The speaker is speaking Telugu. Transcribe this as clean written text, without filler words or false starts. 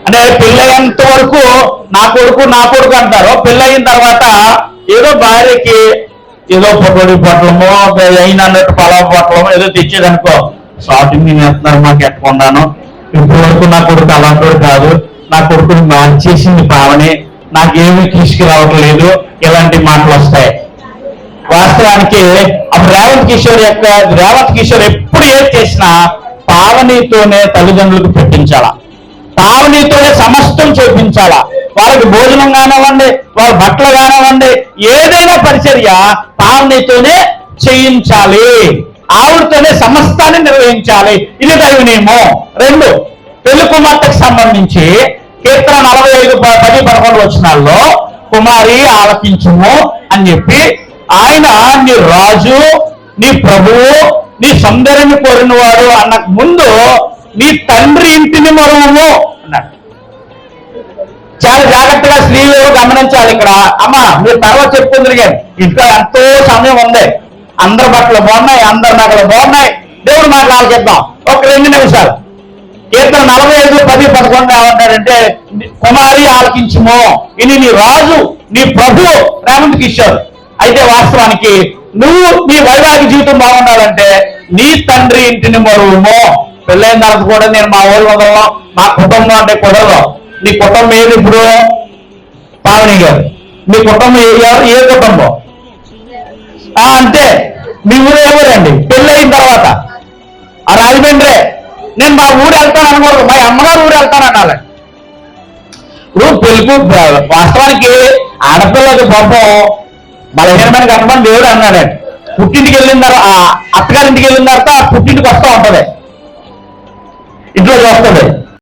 అంటే పెళ్ళయ్యేంత వరకు నా కొడుకు నా కొడుకు అంటారు. పెళ్ళయిన తర్వాత ఏదో భార్యకి ఏదో పొడి పొట్లమో అయినట్టు పలావ్ పొట్లమో ఏదో తెచ్చేదనుకో, షాపింగ్ వేస్తున్నారు మాకు ఎట్టుకున్నాను, ఇప్పటి వరకు నా కొడుకు అలాంటి కాదు, నా కొడుకుని మార్చేసింది పావని, నాకేమీ తీసుకురావట్లేదు, ఇలాంటి మాటలు వస్తాయి. వాస్తవానికి అప్పుడు రేవంత్ కిషోర్ ఎప్పుడు ఏది చేసినా పావనితోనే తల్లిదండ్రులకు పెట్టించాలా, పావనితోనే సమస్తం చేపించాలా. వాళ్ళకి భోజనం కానివ్వండి, వాళ్ళ బట్టలు కానివ్వండి, ఏదైనా పరిచర్య పావనితోనే చేయించాలి, ఆవిడతోనే సమస్తాన్ని నిర్వహించాలి. ఇది దైవ నియమం. 2, పెళ్లి కుమార్తెకు సంబంధించి కీర్తన 45:10-11 వచనాల్లో కుమారి ఆలకించుము అని చెప్పి ఆయన నీ రాజు, నీ ప్రభువు, నీ సౌందర్యాన్ని కోరినవాడు అన్న ముందు నీ తండ్రి ఇంటిని మరువము అన్నాడు. చాలా జాగ్రత్తగా స్త్రీలు గమనించాలి. ఇక్కడ అమ్మ మీరు తర్వాత చెప్పుకుందరు కానీ ఇంట్లో ఎంతో సమయం ఉంది, అందరి బట్టలు బాగున్నాయి, అందరి నగలు బాగున్నాయి, దేవుడు మాటలు చెప్తాం. ఒక 2 నిమిషాలు. కీర్తన 45:10-11 ఏమంటాడంటే కుమారి ఆలకించుము, ఇది నీ రాజు, నీ ప్రభు రేవంత్ కిషోర్. అయితే వాస్తవానికి నువ్వు నీ వైవాహిక జీవితం బాగుండాలంటే నీ తండ్రి ఇంటిని మరువము. పెళ్ళైన తర్వాత కూడా నేను మా ఊరు వదలను, మా కుటుంబం అంటే కుదరదు. నీ కుటుంబం ఏది ఇప్పుడు? పావని గారు మీ కుటుంబం ఏ కుటుంబం? అంతే. మీ ఊరు ఎవరండి? పెళ్ళయిన తర్వాత ఆ రాజమండ్రి. నేను మా ఊరు వెళ్తాను అనకూడదు, మా అమ్మగారు ఊరు వెళ్తాను అనాలి. ఇప్పుడు పెళ్ళికు వాస్తవానికి ఆడపిల్లకి పాపం బలహీనమైన కనపడి దేవుడు అన్నాడండి. పుట్టింటికి వెళ్ళిన తర్వాత అత్తగారింటికి వెళ్ళిన తర్వాత పుట్టింటికి వస్తూ ఉంటుంది, ఇంట్లో చూస్తుంది.